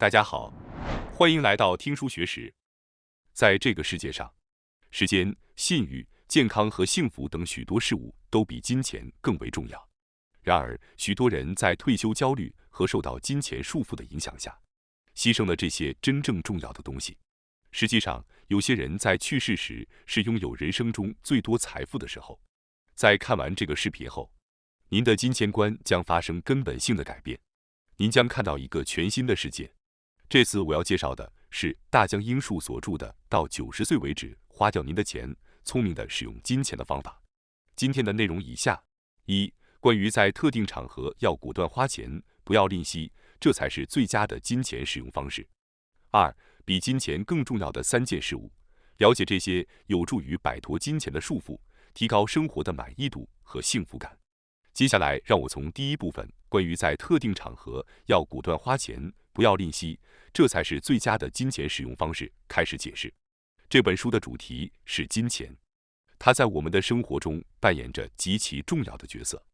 大家好，欢迎来到听书学史。在这个世界上，时间、信誉、健康和幸福等许多事物都比金钱更为重要。然而，许多人在退休焦虑和受到金钱束缚的影响下，牺牲了这些真正重要的东西。实际上，有些人在去世时是拥有人生中最多财富的时候。在看完这个视频后，您的金钱观将发生根本性的改变，您将看到一个全新的世界。这次我要介绍的是大江英树所著的《到90岁为止花掉您的钱，聪明的使用金钱的方法》。今天的内容以下：一、关于在特定场合要果断花钱，不要吝惜，这才是最佳的金钱使用方式。二、比金钱更重要的3件事物，了解这些有助于摆脱金钱的束缚，提高生活的满意度和幸福感。接下来，让我从第一部分关于在特定场合要果断花钱，不要吝惜，这才是最佳的金钱使用方式开始解释。这本书的主题是金钱，它在我们的生活中扮演着极其重要的角色，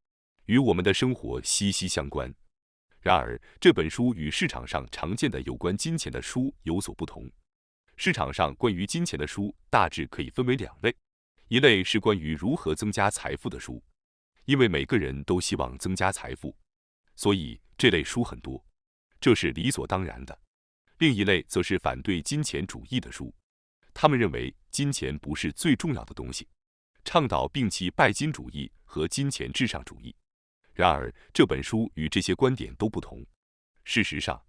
与我们的生活息息相关。然而，这本书与市场上常见的有关金钱的书有所不同。市场上关于金钱的书大致可以分为2类，一类是关于如何增加财富的书，因为每个人都希望增加财富，所以这类书很多，这是理所当然的。另一类则是反对金钱主义的书，他们认为金钱不是最重要的东西，倡导摒弃拜金主义和金钱至上主义。然而，这本书与这些观点都不同。事实上，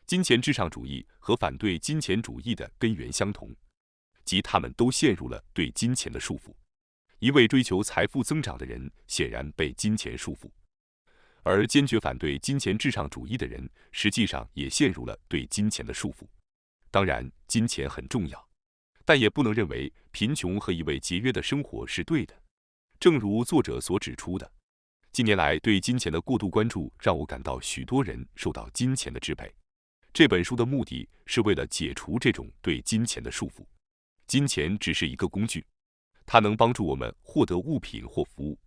金钱至上主义和反对金钱主义的根源相同，即他们都陷入了对金钱的束缚。一味追求财富增长的人显然被金钱束缚，而坚决反对金钱至上主义的人实际上也陷入了对金钱的束缚。当然，金钱很重要，但也不能认为贫穷和一味节约的生活是对的。正如作者所指出的，近年来对金钱的过度关注让我感到许多人受到金钱的支配。这本书的目的是为了解除这种对金钱的束缚。金钱只是一个工具，它能帮助我们获得物品或服务。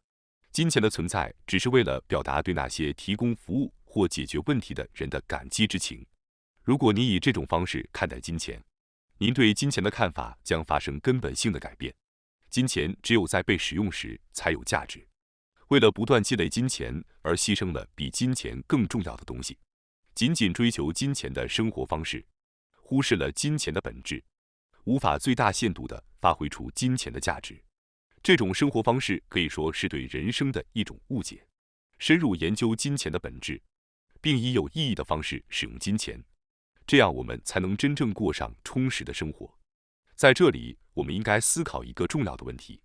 金钱的存在只是为了表达对那些提供服务或解决问题的人的感激之情。如果你以这种方式看待金钱，您对金钱的看法将发生根本性的改变。金钱只有在被使用时才有价值。为了不断积累金钱而牺牲了比金钱更重要的东西，仅仅追求金钱的生活方式，忽视了金钱的本质，无法最大限度地发挥出金钱的价值。这种生活方式可以说是对人生的一种误解。深入研究金钱的本质，并以有意义的方式使用金钱，这样我们才能真正过上充实的生活。在这里，我们应该思考一个重要的问题，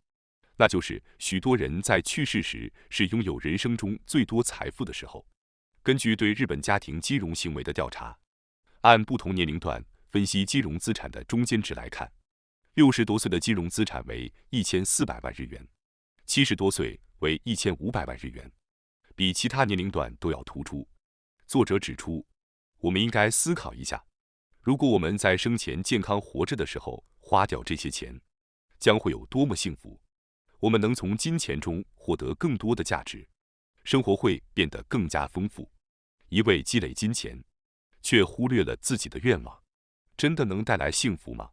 那就是许多人在去世时是拥有人生中最多财富的时候。根据对日本家庭金融行为的调查，按不同年龄段分析金融资产的中间值来看，60多岁的金融资产为1400万日元，70多岁为1500万日元，比其他年龄段都要突出。作者指出，我们应该思考一下，如果我们在生前健康活着的时候花掉这些钱，将会有多么幸福。我们能从金钱中获得更多的价值，生活会变得更加丰富。一味积累金钱，却忽略了自己的愿望，真的能带来幸福吗？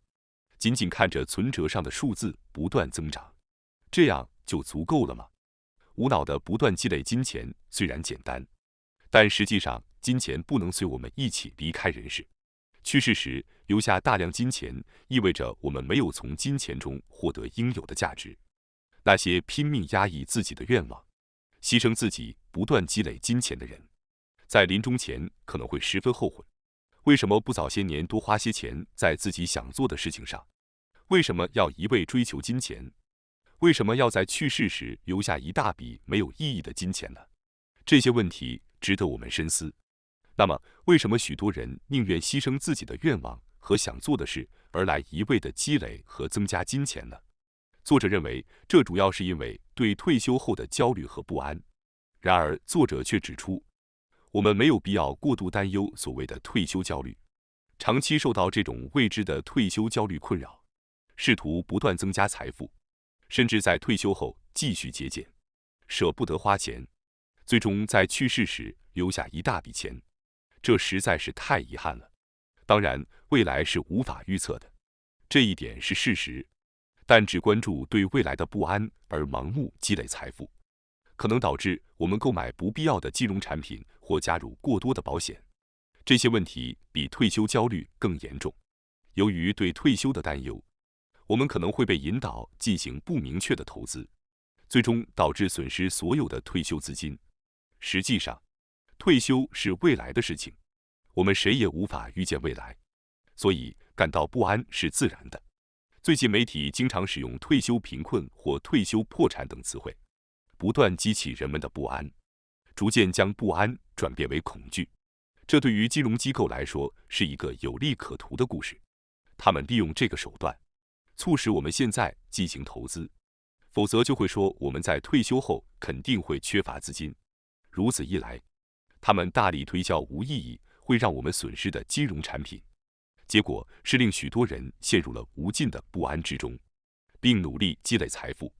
仅仅看着存折上的数字不断增长，这样就足够了吗？无脑的不断积累金钱虽然简单，但实际上金钱不能随我们一起离开人世。去世时留下大量金钱，意味着我们没有从金钱中获得应有的价值。那些拼命压抑自己的愿望，牺牲自己不断积累金钱的人，在临终前可能会十分后悔。为什么不早些年多花些钱在自己想做的事情上？为什么要一味追求金钱？为什么要在去世时留下一大笔没有意义的金钱呢？这些问题值得我们深思。那么，为什么许多人宁愿牺牲自己的愿望和想做的事，而来一味的积累和增加金钱呢？作者认为，这主要是因为对退休后的焦虑和不安。然而，作者却指出，我们没有必要过度担忧所谓的退休焦虑。长期受到这种未知的退休焦虑困扰，试图不断增加财富，甚至在退休后继续节俭，舍不得花钱，最终在去世时留下一大笔钱，这实在是太遗憾了。当然，未来是无法预测的，这一点是事实。但只关注对未来的不安而盲目积累财富，可能导致我们购买不必要的金融产品或加入过多的保险。这些问题比退休焦虑更严重。由于对退休的担忧，我们可能会被引导进行不明确的投资，最终导致损失所有的退休资金。实际上，退休是未来的事情，我们谁也无法预见未来，所以感到不安是自然的。最近媒体经常使用退休贫困或退休破产等词汇，不断激起人们的不安，逐渐将不安转变为恐惧。这对于金融机构来说是一个有利可图的故事，他们利用这个手段，促使我们现在进行投资，否则就会说我们在退休后肯定会缺乏资金。如此一来，他们大力推销无意义、会让我们损失的金融产品，结果是令许多人陷入了无尽的不安之中，并努力积累财富，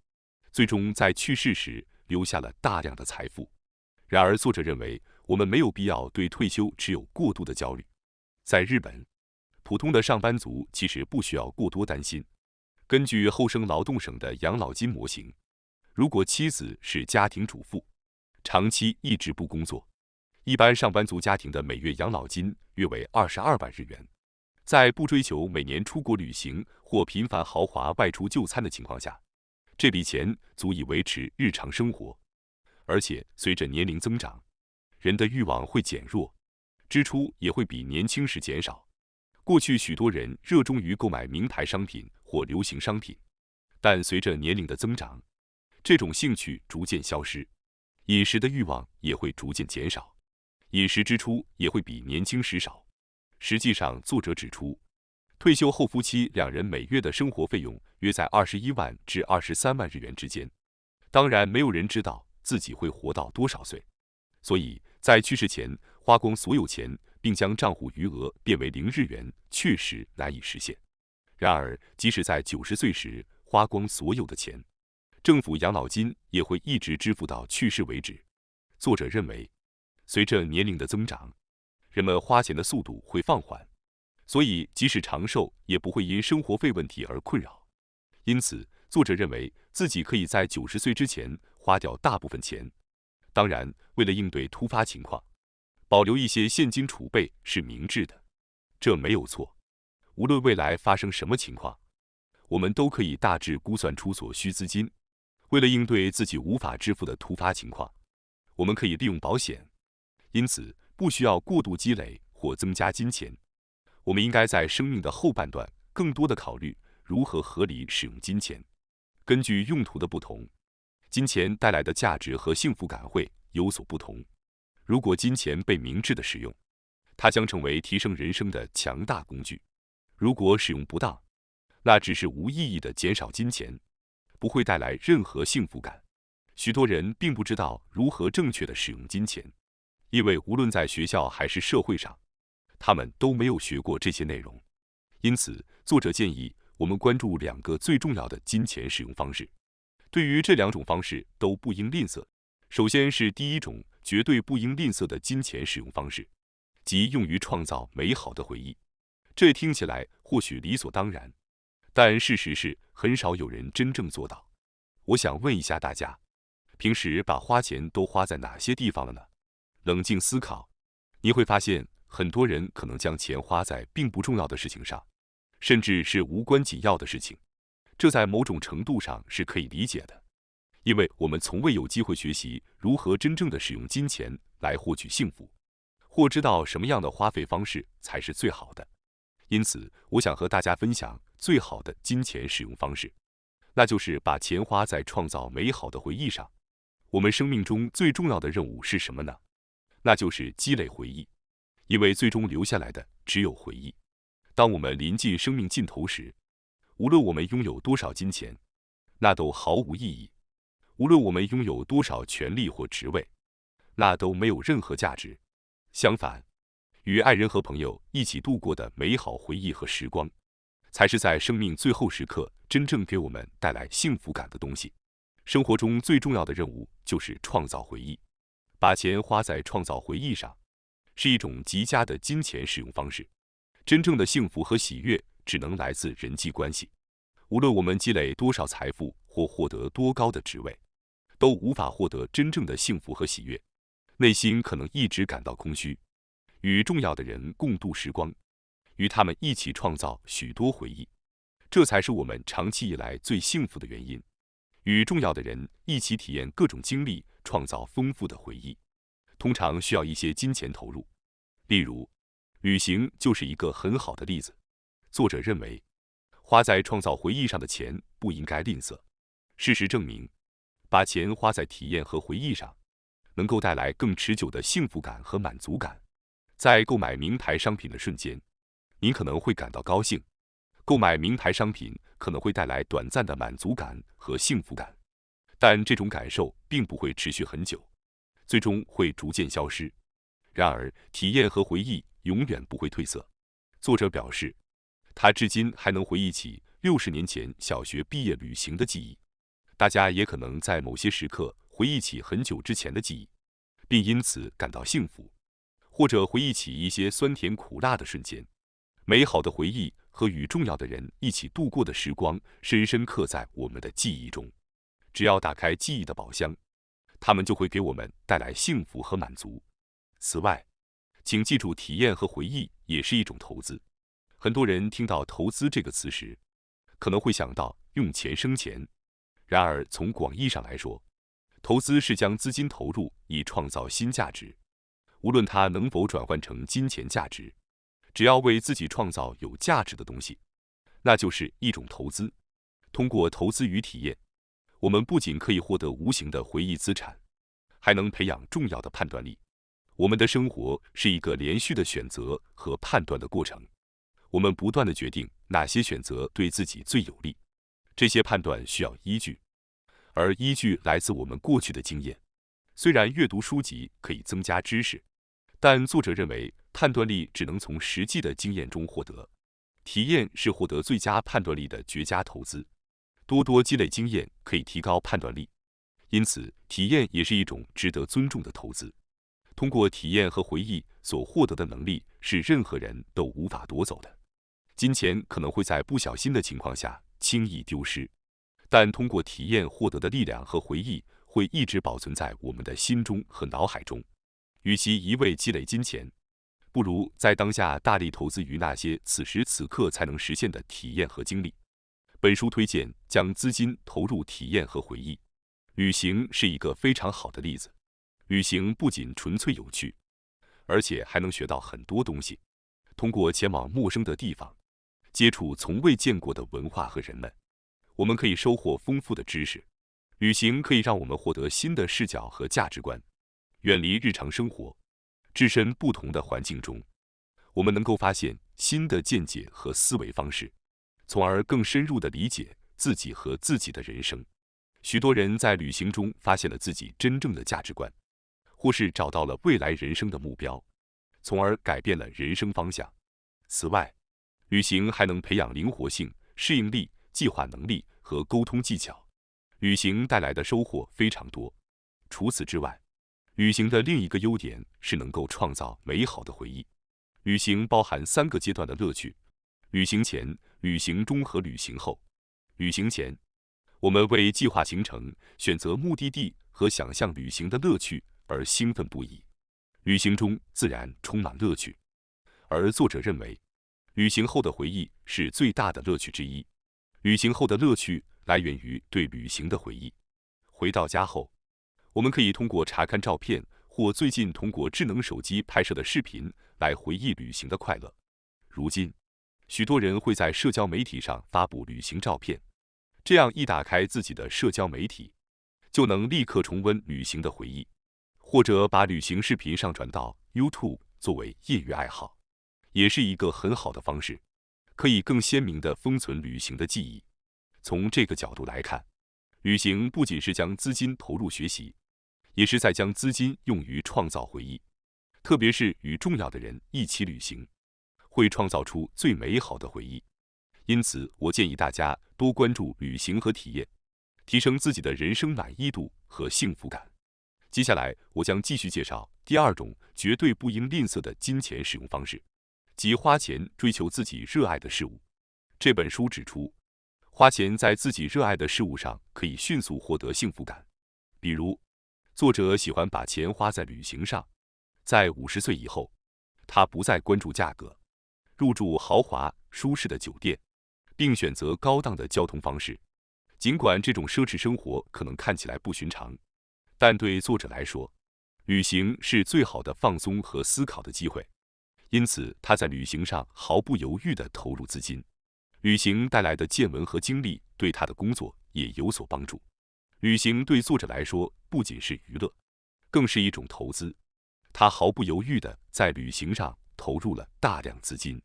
最终在去世时留下了大量的财富。然而，作者认为我们没有必要对退休持有过度的焦虑。在日本，普通的上班族其实不需要过多担心。根据厚生劳动省的养老金模型，如果妻子是家庭主妇，长期一直不工作，一般上班族家庭的每月养老金约为22万日元。在不追求每年出国旅行或频繁豪华外出就餐的情况下，这笔钱足以维持日常生活。而且随着年龄增长，人的欲望会减弱，支出也会比年轻时减少。过去许多人热衷于购买名牌商品或流行商品，但随着年龄的增长，这种兴趣逐渐消失，饮食的欲望也会逐渐减少，饮食支出也会比年轻时少。实际上，作者指出，退休后夫妻两人每月的生活费用约在21万至23万日元之间。当然，没有人知道自己会活到多少岁，所以在去世前花光所有钱，并将账户余额变为0日元，确实难以实现。然而，即使在90岁时花光所有的钱，政府养老金也会一直支付到去世为止。作者认为，随着年龄的增长，人们花钱的速度会放缓，所以即使长寿，也不会因生活费问题而困扰。因此，作者认为自己可以在90岁之前花掉大部分钱。当然，为了应对突发情况，保留一些现金储备是明智的，这没有错。无论未来发生什么情况，我们都可以大致估算出所需资金。为了应对自己无法支付的突发情况，我们可以利用保险。因此，不需要过度积累或增加金钱。我们应该在生命的后半段更多的考虑如何合理使用金钱。根据用途的不同，金钱带来的价值和幸福感会有所不同。如果金钱被明智的使用，它将成为提升人生的强大工具；如果使用不当，那只是无意义的减少金钱，不会带来任何幸福感。许多人并不知道如何正确的使用金钱，因为无论在学校还是社会上，他们都没有学过这些内容。因此，作者建议我们关注2个最重要的金钱使用方式。对于这2种方式都不应吝啬。首先是第一种绝对不应吝啬的金钱使用方式，即用于创造美好的回忆。这听起来或许理所当然，但事实是很少有人真正做到。我想问一下大家，平时把花钱都花在哪些地方了呢？冷静思考，你会发现很多人可能将钱花在并不重要的事情上，甚至是无关紧要的事情。这在某种程度上是可以理解的，因为我们从未有机会学习如何真正的使用金钱来获取幸福，或知道什么样的花费方式才是最好的。因此，我想和大家分享最好的金钱使用方式，那就是把钱花在创造美好的回忆上。我们生命中最重要的任务是什么呢？那就是积累回忆，因为最终留下来的只有回忆。当我们临近生命尽头时，无论我们拥有多少金钱，那都毫无意义；无论我们拥有多少权力或职位，那都没有任何价值。相反，与爱人和朋友一起度过的美好回忆和时光，才是在生命最后时刻真正给我们带来幸福感的东西。生活中最重要的任务就是创造回忆，把钱花在创造回忆上，是一种极佳的金钱使用方式。真正的幸福和喜悦只能来自人际关系。无论我们积累多少财富或获得多高的职位，都无法获得真正的幸福和喜悦，内心可能一直感到空虚。与重要的人共度时光，与他们一起创造许多回忆，这才是我们长期以来最幸福的原因。与重要的人一起体验各种经历，创造丰富的回忆，通常需要一些金钱投入。例如，旅行就是一个很好的例子。作者认为，花在创造回忆上的钱不应该吝啬。事实证明，把钱花在体验和回忆上，能够带来更持久的幸福感和满足感。在购买名牌商品的瞬间，你可能会感到高兴。购买名牌商品可能会带来短暂的满足感和幸福感，但这种感受并不会持续很久，最终会逐渐消失。然而，体验和回忆永远不会褪色。作者表示，他至今还能回忆起60年前小学毕业旅行的记忆。大家也可能在某些时刻回忆起很久之前的记忆，并因此感到幸福，或者回忆起一些酸甜苦辣的瞬间。美好的回忆和与重要的人一起度过的时光，深深刻在我们的记忆中。只要打开记忆的宝箱，它们就会给我们带来幸福和满足。此外，请记住，体验和回忆也是一种投资。很多人听到投资这个词时，可能会想到用钱生钱。然而，从广义上来说，投资是将资金投入以创造新价值，无论它能否转换成金钱价值，只要为自己创造有价值的东西，那就是一种投资。通过投资与体验，我们不仅可以获得无形的回忆资产，还能培养重要的判断力。我们的生活是一个连续的选择和判断的过程，我们不断地决定哪些选择对自己最有利。这些判断需要依据，而依据来自我们过去的经验。虽然阅读书籍可以增加知识，但作者认为判断力只能从实际的经验中获得。体验是获得最佳判断力的绝佳投资。多多积累经验可以提高判断力，因此体验也是一种值得尊重的投资。通过体验和回忆所获得的能力是任何人都无法夺走的。金钱可能会在不小心的情况下轻易丢失，但通过体验获得的力量和回忆会一直保存在我们的心中和脑海中。与其一味积累金钱，不如在当下大力投资于那些此时此刻才能实现的体验和经历。本书推荐将资金投入体验和回忆。旅行是一个非常好的例子。旅行不仅纯粹有趣，而且还能学到很多东西。通过前往陌生的地方，接触从未见过的文化和人们，我们可以收获丰富的知识。旅行可以让我们获得新的视角和价值观，远离日常生活，置身不同的环境中，我们能够发现新的见解和思维方式，从而更深入地理解自己和自己的人生。许多人在旅行中发现了自己真正的价值观，或是找到了未来人生的目标，从而改变了人生方向。此外，旅行还能培养灵活性、适应力、计划能力和沟通技巧。旅行带来的收获非常多。除此之外，旅行的另一个优点是能够创造美好的回忆。旅行包含3个阶段的乐趣：旅行前、旅行中和旅行后。旅行前，我们为计划行程、选择目的地和想象旅行的乐趣而兴奋不已。旅行中自然充满乐趣，而作者认为，旅行后的回忆是最大的乐趣之一。旅行后的乐趣来源于对旅行的回忆。回到家后，我们可以通过查看照片或最近通过智能手机拍摄的视频来回忆旅行的快乐。如今，许多人会在社交媒体上发布旅行照片，这样一打开自己的社交媒体，就能立刻重温旅行的回忆，或者把旅行视频上传到 YouTube 作为业余爱好，也是一个很好的方式，可以更鲜明地封存旅行的记忆。从这个角度来看，旅行不仅是将资金投入学习，也是在将资金用于创造回忆。特别是与重要的人一起旅行，会创造出最美好的回忆。因此，我建议大家多关注旅行和体验，提升自己的人生满意度和幸福感。接下来，我将继续介绍第2种绝对不应吝啬的金钱使用方式。即花钱追求自己热爱的事物。这本书指出，花钱在自己热爱的事物上可以迅速获得幸福感。比如，作者喜欢把钱花在旅行上，在50岁以后，他不再关注价格，入住豪华舒适的酒店，并选择高档的交通方式。尽管这种奢侈生活可能看起来不寻常，但对作者来说，旅行是最好的放松和思考的机会。因此，他在旅行上毫不犹豫地投入资金。旅行带来的见闻和经历对他的工作也有所帮助。旅行对作者来说不仅是娱乐，更是一种投资。他毫不犹豫地在旅行上投入了大量资金。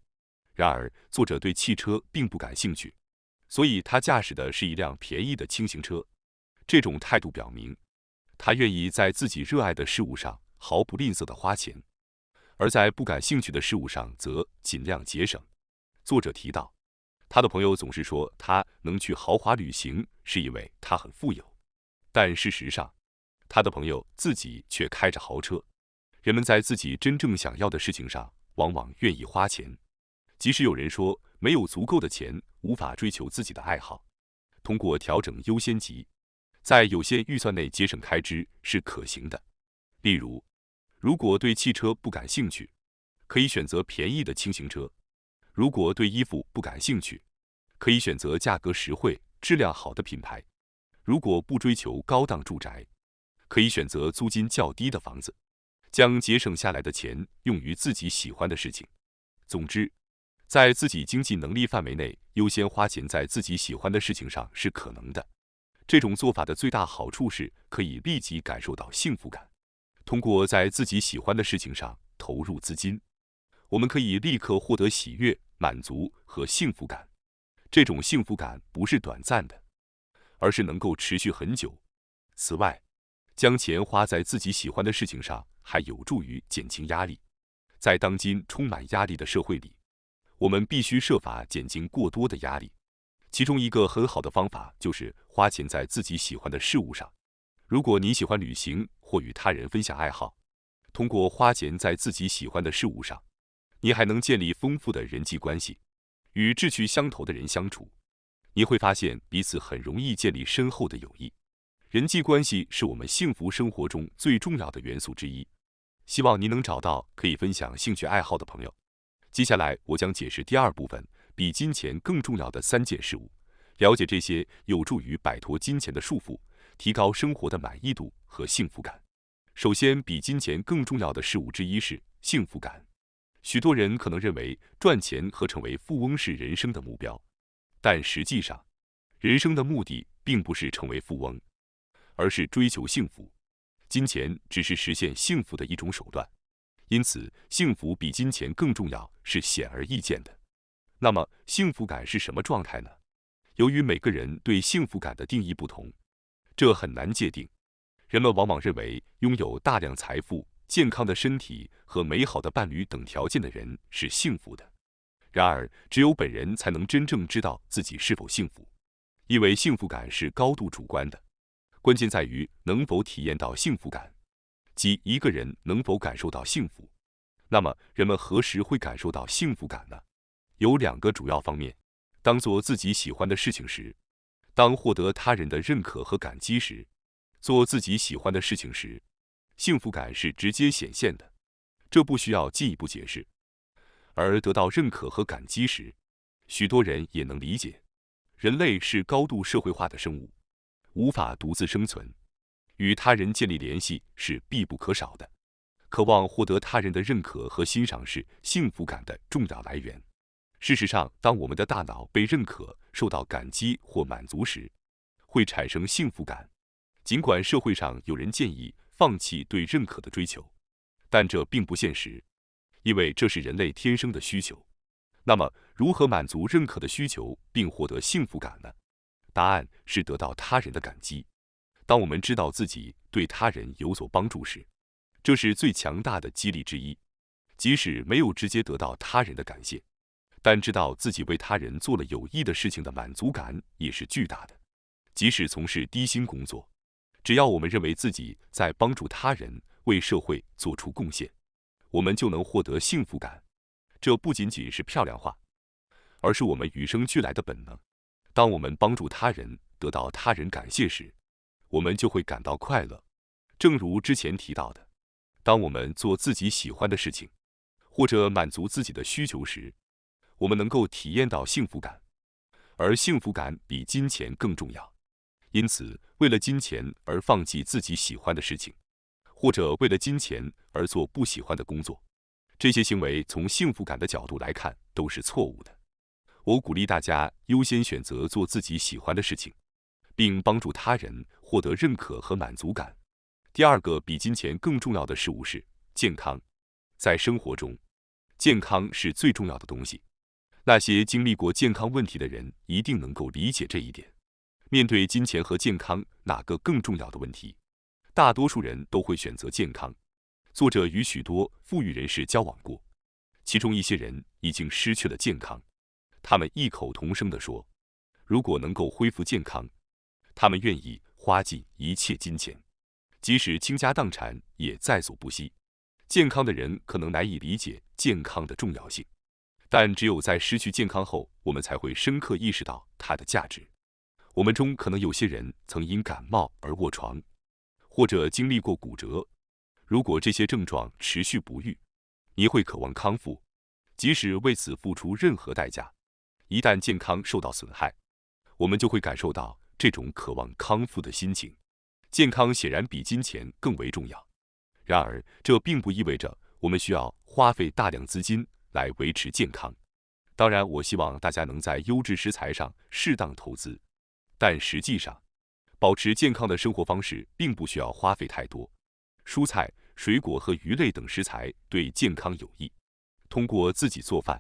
然而，作者对汽车并不感兴趣，所以他驾驶的是一辆便宜的轻型车。这种态度表明，他愿意在自己热爱的事物上毫不吝啬地花钱，而在不感兴趣的事物上则尽量节省。作者提到，他的朋友总是说他能去豪华旅行是因为他很富有，但事实上，他的朋友自己却开着豪车。人们在自己真正想要的事情上往往愿意花钱，即使有人说没有足够的钱无法追求自己的爱好，通过调整优先级，在有限预算内节省开支是可行的。例如，如果对汽车不感兴趣，可以选择便宜的轻型车；如果对衣服不感兴趣，可以选择价格实惠、质量好的品牌；如果不追求高档住宅，可以选择租金较低的房子。将节省下来的钱用于自己喜欢的事情。总之，在自己经济能力范围内优先花钱在自己喜欢的事情上是可能的。这种做法的最大好处是可以立即感受到幸福感。通过在自己喜欢的事情上投入资金，我们可以立刻获得喜悦、满足和幸福感。这种幸福感不是短暂的，而是能够持续很久。此外，将钱花在自己喜欢的事情上，还有助于减轻压力。在当今充满压力的社会里，我们必须设法减轻过多的压力。其中一个很好的方法就是花钱在自己喜欢的事物上。如果你喜欢旅行或与他人分享爱好，通过花钱在自己喜欢的事物上，你还能建立丰富的人际关系。与志趣相投的人相处，你会发现彼此很容易建立深厚的友谊。人际关系是我们幸福生活中最重要的元素之一。希望您能找到可以分享兴趣爱好的朋友。接下来我将解释第二部分，比金钱更重要的3件事物。了解这些有助于摆脱金钱的束缚，提高生活的满意度和幸福感。首先，比金钱更重要的事物之一是幸福感。许多人可能认为赚钱和成为富翁是人生的目标，但实际上，人生的目的并不是成为富翁，而是追求幸福。金钱只是实现幸福的一种手段，因此幸福比金钱更重要是显而易见的。那么，幸福感是什么状态呢？由于每个人对幸福感的定义不同，这很难界定。人们往往认为拥有大量财富、健康的身体和美好的伴侣等条件的人是幸福的。然而，只有本人才能真正知道自己是否幸福，因为幸福感是高度主观的。关键在于能否体验到幸福感，即一个人能否感受到幸福。那么，人们何时会感受到幸福感呢？有2个主要方面：当做自己喜欢的事情时，当获得他人的认可和感激时。做自己喜欢的事情时，幸福感是直接显现的，这不需要进一步解释。而得到认可和感激时，许多人也能理解，人类是高度社会化的生物，无法独自生存，与他人建立联系是必不可少的。渴望获得他人的认可和欣赏是幸福感的重要来源。事实上，当我们的大脑被认可、受到感激或满足时，会产生幸福感。尽管社会上有人建议放弃对认可的追求，但这并不现实，因为这是人类天生的需求。那么，如何满足认可的需求并获得幸福感呢？答案是得到他人的感激。当我们知道自己对他人有所帮助时，这是最强大的激励之一。即使没有直接得到他人的感谢，但知道自己为他人做了有益的事情的满足感也是巨大的。即使从事低薪工作，只要我们认为自己在帮助他人、为社会做出贡献，我们就能获得幸福感。这不仅仅是漂亮话，而是我们与生俱来的本能。当我们帮助他人，得到他人感谢时，我们就会感到快乐。正如之前提到的，当我们做自己喜欢的事情，或者满足自己的需求时，我们能够体验到幸福感，而幸福感比金钱更重要。因此，为了金钱而放弃自己喜欢的事情，或者为了金钱而做不喜欢的工作，这些行为从幸福感的角度来看都是错误的。我鼓励大家优先选择做自己喜欢的事情，并帮助他人获得认可和满足感。第二个比金钱更重要的事物是健康。在生活中，健康是最重要的东西。那些经历过健康问题的人一定能够理解这一点。面对金钱和健康哪个更重要的问题，大多数人都会选择健康。作者与许多富裕人士交往过，其中一些人已经失去了健康。他们异口同声地说，如果能够恢复健康，他们愿意花尽一切金钱，即使倾家荡产也在所不惜。健康的人可能难以理解健康的重要性，但只有在失去健康后，我们才会深刻意识到它的价值。我们中可能有些人曾因感冒而卧床，或者经历过骨折。如果这些症状持续不愈，你会渴望康复，即使为此付出任何代价。一旦健康受到损害，我们就会感受到这种渴望康复的心情。健康显然比金钱更为重要。然而，这并不意味着我们需要花费大量资金来维持健康。当然，我希望大家能在优质食材上适当投资，但实际上，保持健康的生活方式并不需要花费太多。蔬菜、水果和鱼类等食材对健康有益。通过自己做饭，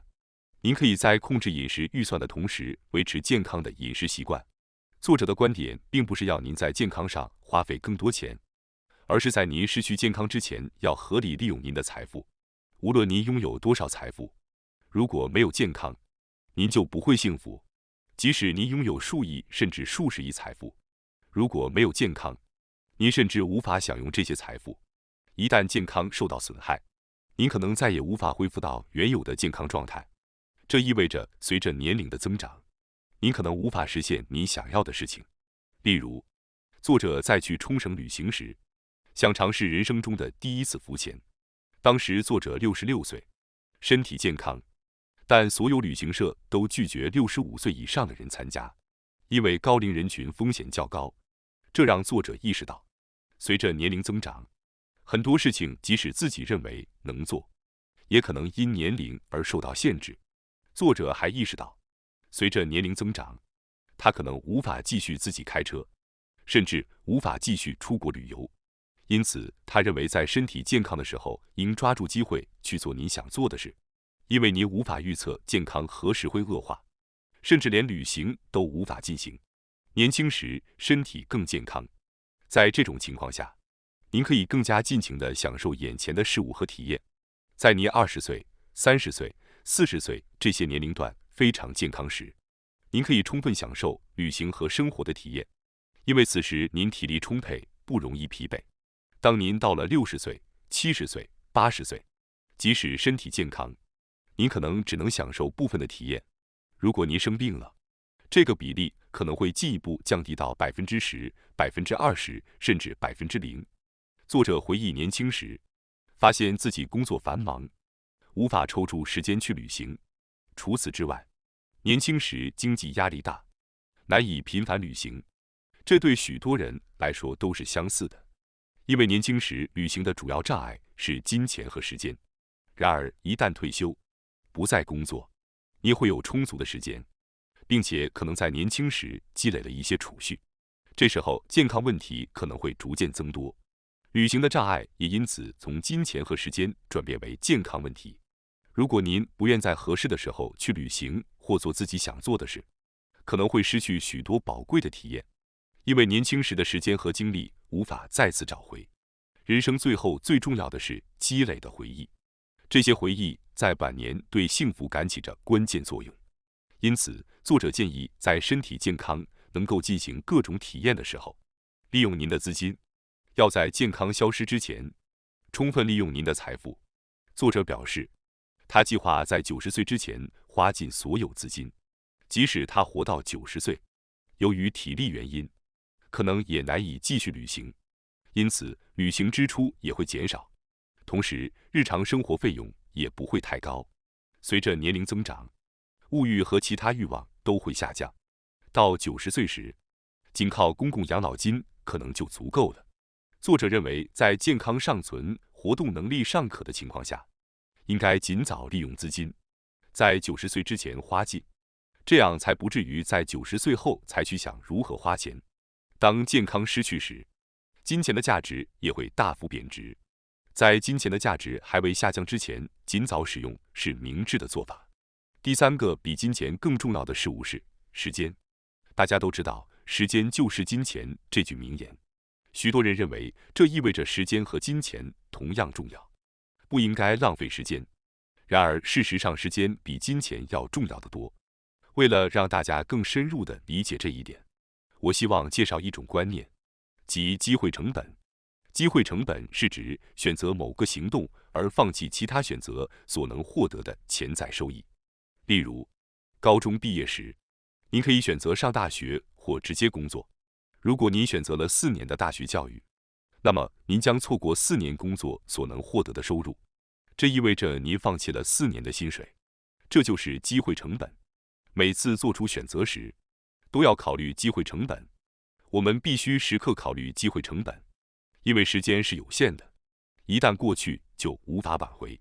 您可以在控制饮食预算的同时维持健康的饮食习惯。作者的观点并不是要您在健康上花费更多钱，而是在您失去健康之前要合理利用您的财富。无论您拥有多少财富，如果没有健康，您就不会幸福。即使您拥有数亿甚至数十亿财富，如果没有健康，您甚至无法享用这些财富。一旦健康受到损害，您可能再也无法恢复到原有的健康状态。这意味着，随着年龄的增长，您可能无法实现你想要的事情。例如，作者在去冲绳旅行时，想尝试人生中的第一次浮潜。当时作者66岁，身体健康，但所有旅行社都拒绝65岁以上的人参加，因为高龄人群风险较高。这让作者意识到，随着年龄增长，很多事情即使自己认为能做，也可能因年龄而受到限制。作者还意识到，随着年龄增长，他可能无法继续自己开车，甚至无法继续出国旅游。因此，他认为在身体健康的时候，应抓住机会去做你想做的事，因为你无法预测健康何时会恶化，甚至连旅行都无法进行。年轻时身体更健康，在这种情况下，您可以更加尽情地享受眼前的事物和体验。在您20岁、30岁、40岁这些年龄段非常健康时，您可以充分享受旅行和生活的体验，因为此时您体力充沛，不容易疲惫。当您到了60岁、70岁、80岁，即使身体健康，您可能只能享受部分的体验。如果您生病了，这个比例可能会进一步降低到10%、20%，甚至0%。作者回忆年轻时，发现自己工作繁忙，无法抽出时间去旅行。除此之外，年轻时经济压力大，难以频繁旅行。这对许多人来说都是相似的，因为年轻时旅行的主要障碍是金钱和时间。然而，一旦退休，不再工作，你会有充足的时间，并且可能在年轻时积累了一些储蓄。这时候，健康问题可能会逐渐增多，旅行的障碍也因此从金钱和时间转变为健康问题。如果您不愿在合适的时候去旅行或做自己想做的事，可能会失去许多宝贵的体验，因为年轻时的时间和精力无法再次找回。人生最后最重要的是积累的回忆，这些回忆在晚年对幸福感起着关键作用。因此，作者建议在身体健康、能够进行各种体验的时候，利用您的资金，要在健康消失之前，充分利用您的财富。作者表示，他计划在90岁之前花尽所有资金，即使他活到90岁，由于体力原因，可能也难以继续旅行，因此旅行支出也会减少，同时日常生活费用也不会太高。随着年龄增长，物欲和其他欲望都会下降，到90岁时，仅靠公共养老金可能就足够了。作者认为，在健康尚存、活动能力尚可的情况下，应该尽早利用资金，在90岁之前花尽，这样才不至于在90岁后才去想如何花钱。当健康失去时，金钱的价值也会大幅贬值。在金钱的价值还未下降之前，尽早使用是明智的做法。第三个比金钱更重要的事物是时间。大家都知道“时间就是金钱”这句名言，许多人认为这意味着时间和金钱同样重要，不应该浪费时间。然而，事实上，时间比金钱要重要得多。为了让大家更深入地理解这一点，我希望介绍一种观念，即机会成本。机会成本是指选择某个行动而放弃其他选择所能获得的潜在收益。例如，高中毕业时，您可以选择上大学或直接工作。如果您选择了4年的大学教育，那么您将错过4年工作所能获得的收入，这意味着您放弃了4年的薪水。这就是机会成本。每次做出选择时，都要考虑机会成本。我们必须时刻考虑机会成本，因为时间是有限的，一旦过去就无法挽回。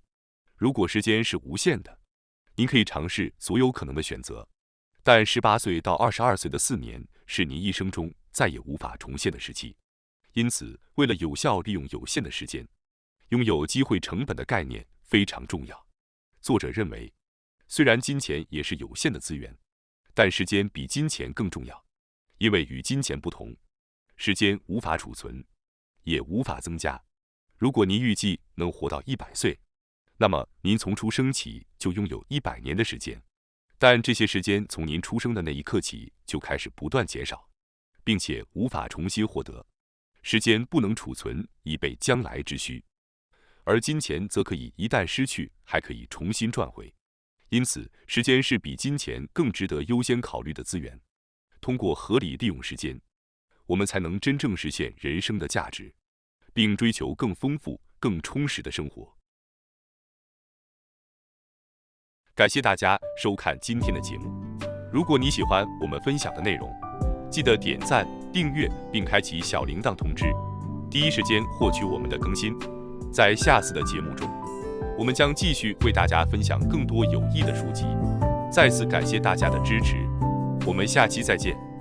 如果时间是无限的，您可以尝试所有可能的选择，但18岁到22岁的4年是您一生中再也无法重现的时期。因此，为了有效利用有限的时间，拥有机会成本的概念非常重要。作者认为，虽然金钱也是有限的资源，但时间比金钱更重要，因为与金钱不同，时间无法储存，也无法增加。如果您预计能活到100岁，那么您从出生起就拥有100年的时间，但这些时间从您出生的那一刻起就开始不断减少，并且无法重新获得。时间不能储存，以备将来之需，而金钱则可以一旦失去，还可以重新赚回。因此，时间是比金钱更值得优先考虑的资源。通过合理利用时间，我们才能真正实现人生的价值，并追求更丰富、更充实的生活。感谢大家收看今天的节目。如果你喜欢我们分享的内容，记得点赞、订阅并开启小铃铛通知，第一时间获取我们的更新。在下次的节目中，我们将继续为大家分享更多有益的书籍。再次感谢大家的支持，我们下期再见。